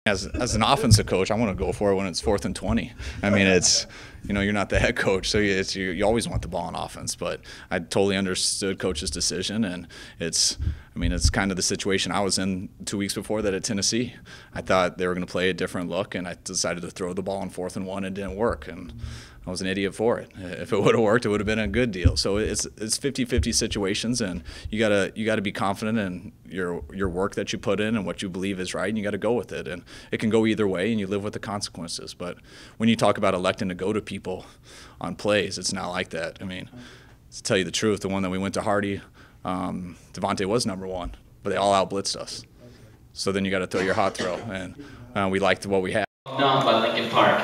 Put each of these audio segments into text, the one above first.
As an offensive coach, I want to go for it when it's 4th and 20. I mean, it's, you're not the head coach, so you always want the ball on offense. But I totally understood coach's decision, and it's kind of the situation I was in 2 weeks before that at Tennessee. I thought they were going to play a different look, and I decided to throw the ball on 4th and 1, and it didn't work. And I was an idiot for it. If it would have worked, it would have been a good deal. So it's 50-50 situations, and you gotta be confident in your work that you put in and what you believe is right, and you got to go with it. And it can go either way, and you live with the consequences. But when you talk about electing to go to people on plays, it's not like that. I mean, to tell you the truth, the one that we went to Hardy, Devontae was number 1, but they all out-blitzed us. So then you got to throw your hot throw, and we liked what we had. Done by Lincoln Park.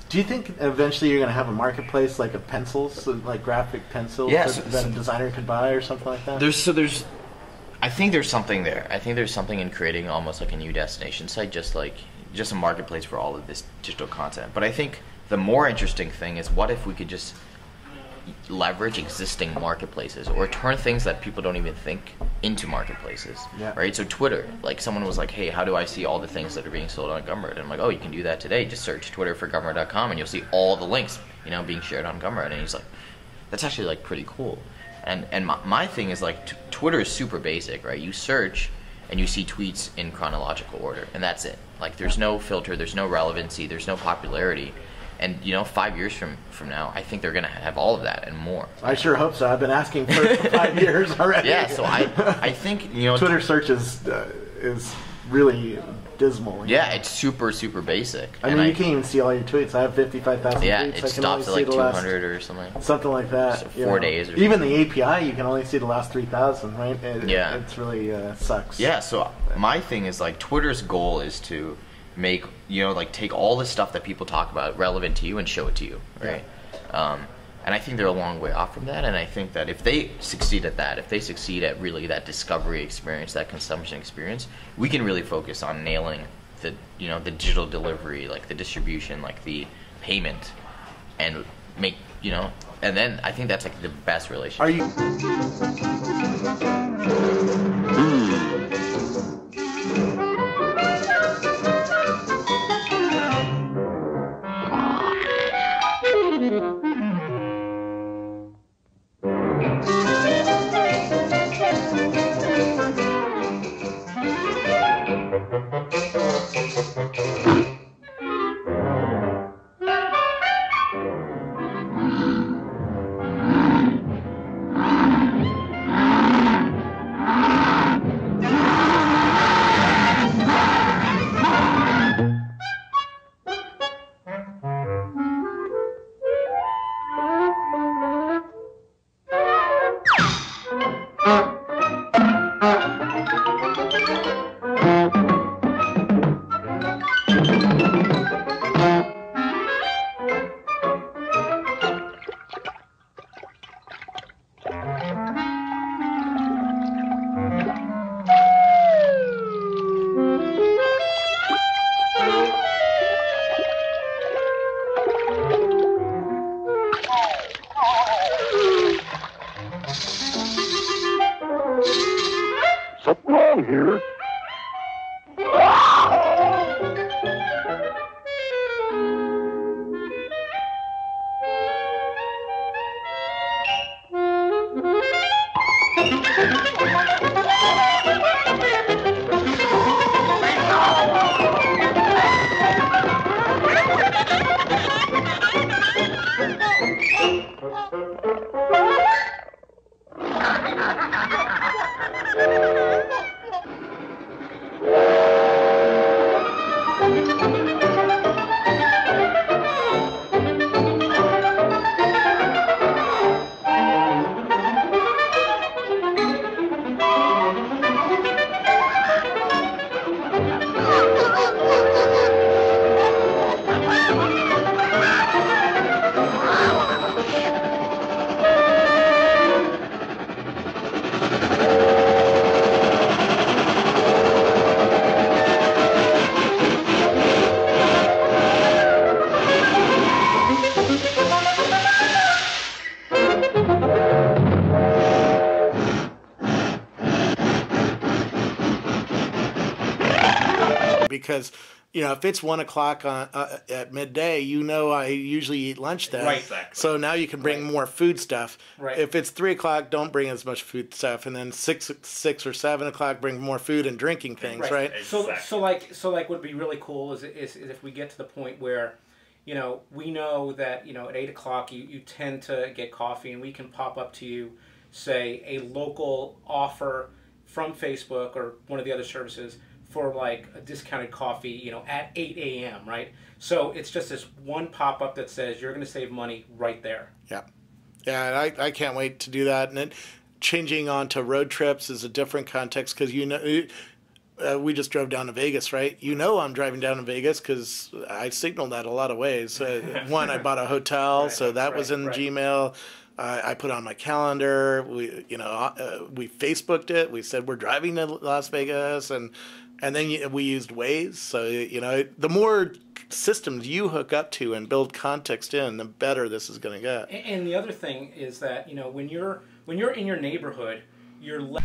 Do you think eventually you're going to have a marketplace like of pencils, like graphic pencils that a designer could buy or something like that? I think there's something there. I think there's something in creating almost like a new destination site, just a marketplace for all of this digital content. But I think the more interesting thing is, what if we could just leverage existing marketplaces or turn things that people don't even think into marketplaces, right? So Twitter, like someone was like, hey, how do I see all the things that are being sold on Gumroad? And I'm like, oh, you can do that today. Just search Twitter for Gumroad.com and you'll see all the links, being shared on Gumroad. And he's like, that's actually like pretty cool. And my thing is like, Twitter is super basic, right? You search and you see tweets in chronological order, and that's it. Like there's no filter, there's no relevancy, there's no popularity. And 5 years from now, I think they're going to have all of that and more. I sure hope so. I've been asking for 5 years already. Yeah, so I think Twitter search is really dismal. Yeah, it's super basic. I mean, you can't even see all your tweets. I have 55,000 tweets. Yeah, it stops at like 200 or something. Something like that. So 4 days. Or even the API, you can only see the last 3,000, right? It's really sucks. Yeah. So my thing is like, Twitter's goal is to make take all the stuff that people talk about relevant to you and show it to you, right? And I think they're a long way off from that. And I think that if they succeed at that, if they succeed at really that discovery experience, that consumption experience, we can really focus on nailing the, you know, the digital delivery, like the distribution, like the payment, and make, you know, and then I think that's like the best relationship. Are you? Something wrong here. Because, you know, if it's 1 o'clock on at midday, you know, I usually eat lunch then. Right. Exactly. So now you can bring more food stuff. Right. If it's 3 o'clock, don't bring as much food stuff, and then six or 7 o'clock, bring more food and drinking things. Right. Exactly. So like, would be really cool is if we get to the point where, you know, we know that, you know, at 8 o'clock you tend to get coffee, and we can pop up to you, say, a local offer from Facebook or one of the other services for like a discounted coffee, you know, at 8 a.m., right? So it's just this one pop-up that says you're going to save money right there. Yeah. Yeah, I can't wait to do that. And then changing on to road trips is a different context because, you know, we just drove down to Vegas, right? You know I'm driving down to Vegas because I signaled that a lot of ways. One, I bought a hotel, so that was in Gmail. I put it on my calendar. We Facebooked it. We said we're driving to Las Vegas, and then we used Waze. So, you know, the more systems you hook up to and build context in, the better this is going to get. And the other thing is that, you know, when you're in your neighborhood, you're less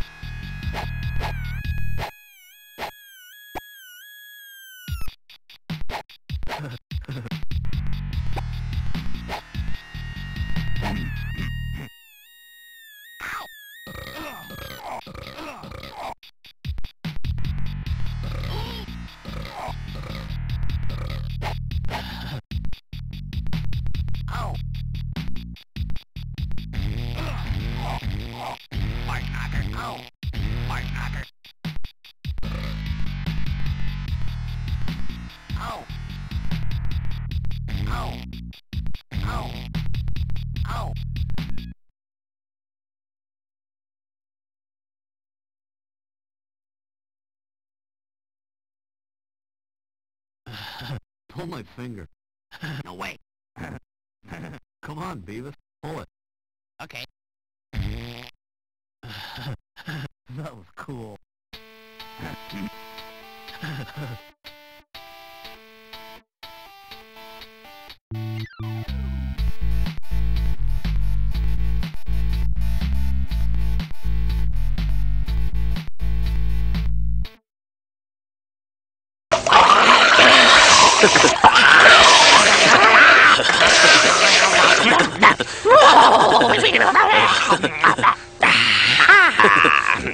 Pull my finger. No way. Come on, Beavis. Pull it. Okay. That was cool.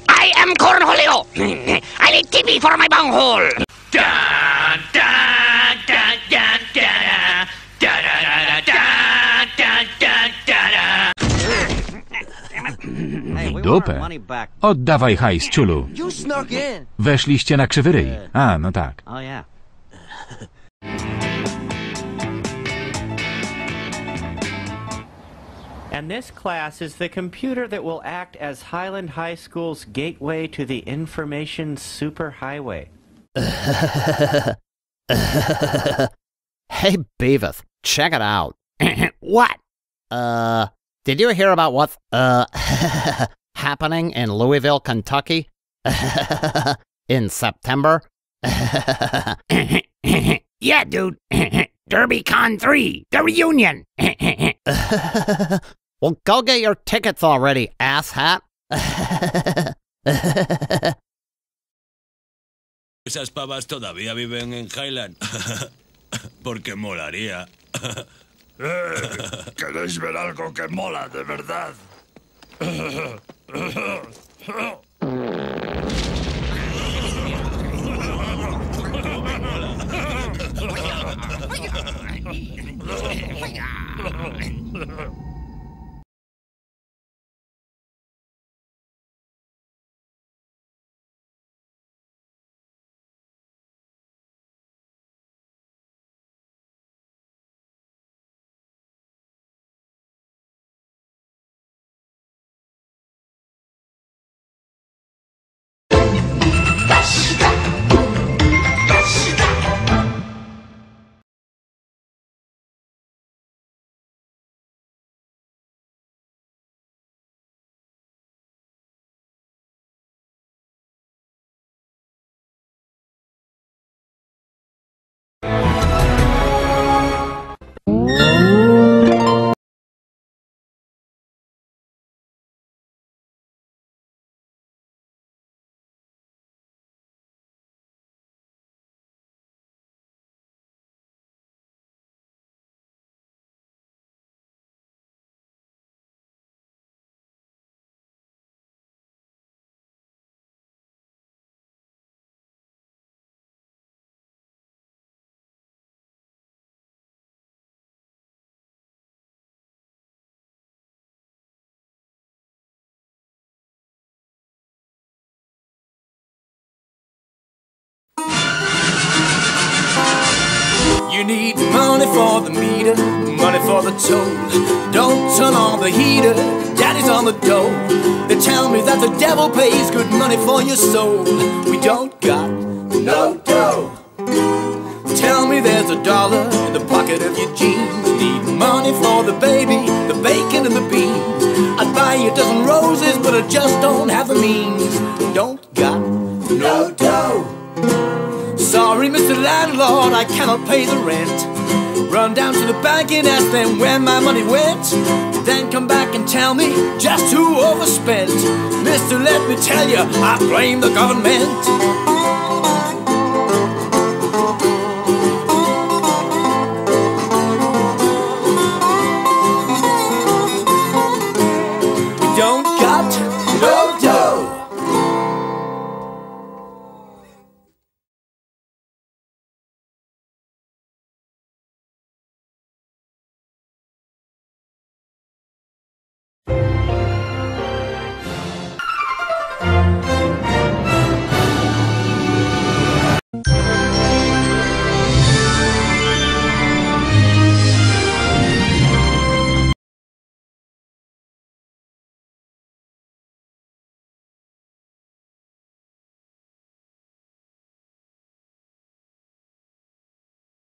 I am Cornholio. I need TP for my bunghole. Da da da da da da da da da da da. Dupę. Oddawaj hajs, ciulu. Weszliście na krzywy ryj. A, no tak. And this class is the computer that will act as Highland High School's gateway to the information superhighway. Hey, Beavis, check it out. What? Did you hear about what's, happening in Louisville, Kentucky? In September? Yeah, dude. DerbyCon 3, the reunion. Well, go get your tickets already, asshat. Esas pavas todavía viven en Highland. Porque molaría. ¿Queréis ver algo que mola de verdad? You need money for the meter, money for the toll. Don't turn on the heater, daddy's on the door. They tell me that the devil pays good money for your soul. We don't got no dough. Tell me there's $1 in the pocket of your jeans. Need money for the baby, the bacon and the beans. I'd buy you a dozen roses, but I just don't have the means. Don't got no dough. Sorry, Mr. Landlord, I cannot pay the rent. Run down to the bank and ask them where my money went. Then come back and tell me just who overspent. Mister, let me tell you, I blame the government.